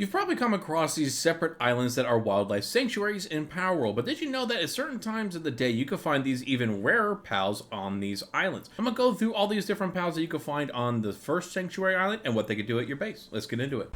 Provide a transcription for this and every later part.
You've probably come across these separate islands that are wildlife sanctuaries in Power World, but did you know that at certain times of the day you can find these even rarer pals on these islands? I'm gonna go through all these different pals that you can find on the first sanctuary island and what they can do at your base. Let's get into it.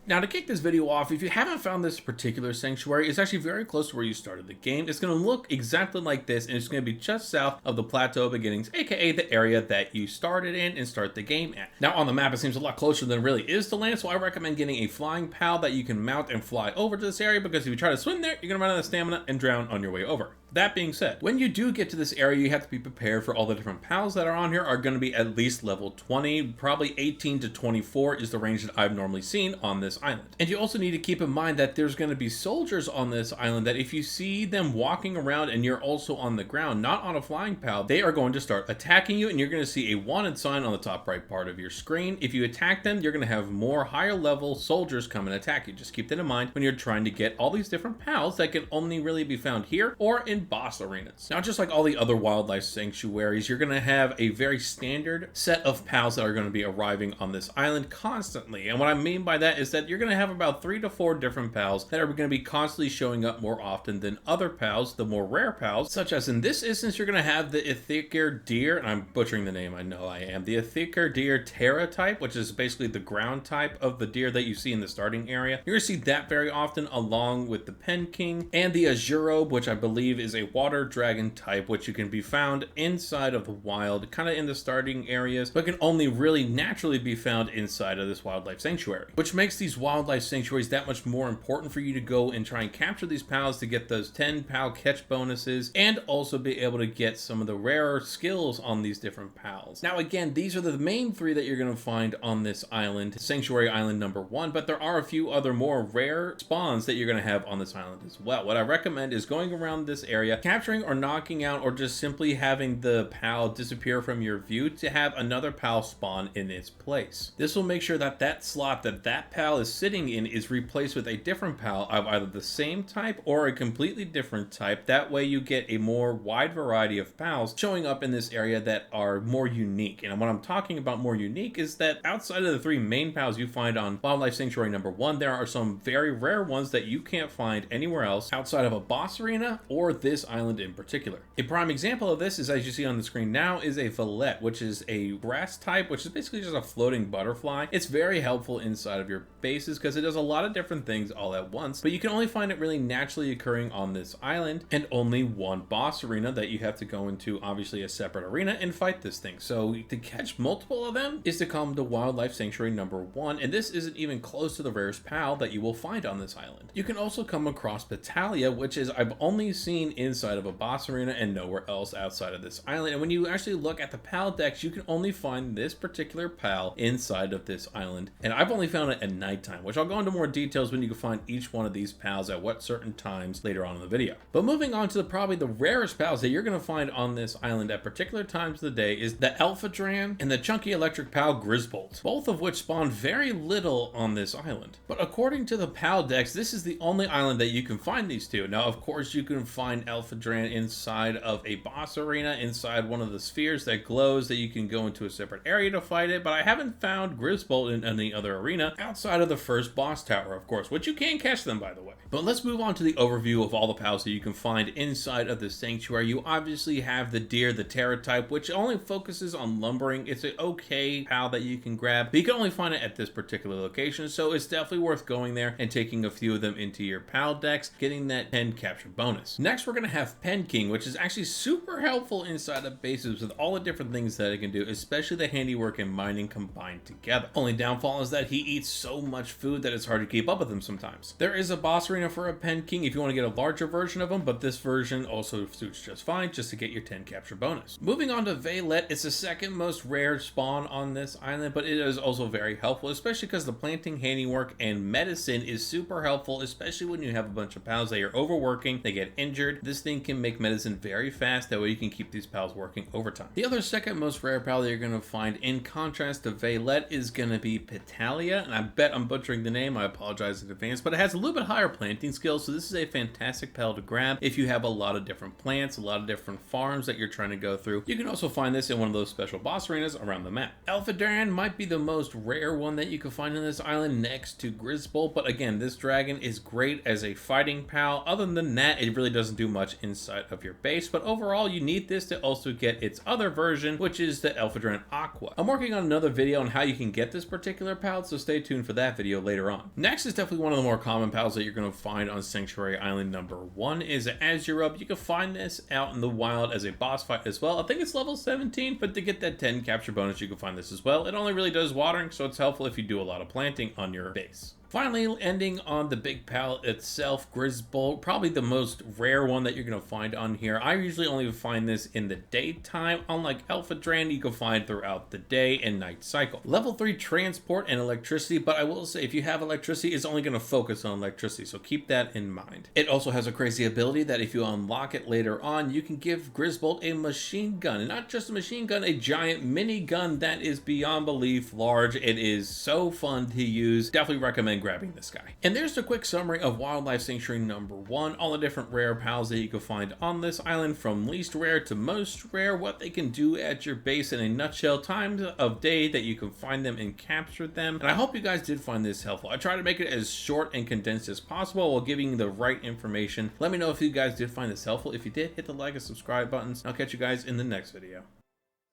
Now, to kick this video off, if you haven't found this particular sanctuary, it's actually very close to where you started the game. It's going to look exactly like this, and it's going to be just south of the Plateau Beginnings, aka the area that you started in and start the game at. Now, on the map, it seems a lot closer than it really is to land, so I recommend getting a flying pal that you can mount and fly over to this area, because if you try to swim there, you're going to run out of stamina and drown on your way over. That being said, when you do get to this area, you have to be prepared for all the different pals that are on here are going to be at least level 20, probably 18 to 24 is the range that I've normally seen on this island. And you also need to keep in mind that there's going to be soldiers on this island that if you see them walking around and you're also on the ground, not on a flying pal, they are going to start attacking you, and you're going to see a wanted sign on the top right part of your screen. If you attack them, you're going to have more higher level soldiers come and attack you. Just keep that in mind when you're trying to get all these different pals that can only really be found here or in boss arenas. Now, just like all the other wildlife sanctuaries, you're going to have a very standard set of pals that are going to be arriving on this island constantly. And what I mean by that is that you're going to have about 3 to 4 different pals that are going to be constantly showing up more often than other pals, the more rare pals, such as in this instance, you're going to have the Ithikir deer, and I'm butchering the name, I know I am, the Ithikir deer Terra type, which is basically the ground type of the deer that you see in the starting area. You're going to see that very often, along with the Pen King and the Azurobe, which I believe is a water dragon type, which you can be found inside of the wild, kind of in the starting areas, but can only really naturally be found inside of this wildlife sanctuary, which makes these wildlife sanctuaries that much more important for you to go and try and capture these pals to get those 10 pal catch bonuses and also be able to get some of the rarer skills on these different pals. Now, again, these are the main 3 that you're going to find on this island, Sanctuary Island number 1, but there are a few other more rare spawns that you're going to have on this island as well. What I recommend is going around this area, capturing or knocking out or just simply having the pal disappear from your view to have another pal spawn in its place. This will make sure that that slot that pal is sitting in is replaced with a different pal of either the same type or a completely different type. That way you get a more wide variety of pals showing up in this area that are more unique. And what I'm talking about more unique is that outside of the 3 main pals you find on Wildlife Sanctuary number 1, there are some very rare ones that you can't find anywhere else outside of a boss arena or this island in particular. A prime example of this is, as you see on the screen now, is a Valette, which is a grass type, which is basically just a floating butterfly. It's very helpful inside of your bases because it does a lot of different things all at once, but you can only find it really naturally occurring on this island, and only one boss arena that you have to go into, obviously a separate arena, and fight this thing. So to catch multiple of them is to come to Wildlife Sanctuary number 1, and this isn't even close to the rarest pal that you will find on this island. You can also come across Battalia, which is I've only seen inside of a boss arena and nowhere else outside of this island. And when you actually look at the pal decks, you can only find this particular pal inside of this island, and I've only found it at nighttime, which I'll go into more details when you can find each one of these pals at what certain times later on in the video. But moving on to probably the rarest pals that you're going to find on this island at particular times of the day is the Alpha Dran and the chunky electric pal Grisbolt, both of which spawn very little on this island. But according to the pal decks, this is the only island that you can find these two. Now, of course, you can find Alpha Dran inside of a boss arena, inside one of the spheres that glows that you can go into a separate area to fight it, but I haven't found Grisbolt in any other arena outside of the first boss tower, of course, which you can catch them, by the way. But let's move on to the overview of all the pals that you can find inside of the sanctuary. You obviously have the deer, the Terra type, which only focuses on lumbering. It's an okay pal that you can grab, but you can only find it at this particular location, so it's definitely worth going there and taking a few of them into your pal decks, getting that 10 capture bonus. Next, we're going to have Pen King, which is actually super helpful inside of bases with all the different things that it can do, especially the handiwork and mining combined together. Only downfall is that he eats so much food that it's hard to keep up with him sometimes. There is a boss arena for a Pen King if you want to get a larger version of him, but this version also suits just fine just to get your 10 capture bonus. Moving on to Valette, it's the second most rare spawn on this island, but it is also very helpful, especially because the planting, handiwork, and medicine is super helpful, especially when you have a bunch of pals that you're overworking, they get injured. This thing can make medicine very fast, that way you can keep these pals working overtime. The other second most rare pal that you're going to find, in contrast to Vaylette, is going to be Petalia, and I bet I'm butchering the name, I apologize in advance, but it has a little bit higher planting skills, so this is a fantastic pal to grab if you have a lot of different plants, a lot of different farms that you're trying to go through. You can also find this in one of those special boss arenas around the map. Elphidran might be the most rare one that you can find on this island next to Grisbolt, but again, this dragon is great as a fighting pal. Other than that, it really doesn't do much inside of your base, but overall you need this to also get its other version, which is the Elphidran Aqua. I'm working on another video on how you can get this particular pal, so stay tuned for that video later on. Next is definitely one of the more common pals that you're going to find on Sanctuary Island number 1 is Azurub. You can find this out in the wild as a boss fight as well. I think it's level 17, but to get that 10 capture bonus you can find this as well. It only really does watering, so it's helpful if you do a lot of planting on your base. Finally, ending on the big pal itself, Grisbolt, probably the most rare one that you're going to find on here. I usually only find this in the daytime, unlike Elphidran, you can find throughout the day and night cycle. Level 3 transport and electricity, but I will say if you have electricity, it's only going to focus on electricity, so keep that in mind. It also has a crazy ability that if you unlock it later on, you can give Grisbolt a machine gun, and not just a machine gun, a giant mini gun that is beyond belief large. It is so fun to use. Definitely recommend grabbing this guy. And there's a quick summary of Wildlife Sanctuary number 1, all the different rare pals that you can find on this island, from least rare to most rare, what they can do at your base in a nutshell, times of day that you can find them and capture them. And I hope you guys did find this helpful. I try to make it as short and condensed as possible while giving you the right information. Let me know if you guys did find this helpful. If you did, hit the like and subscribe buttons. I'll catch you guys in the next video.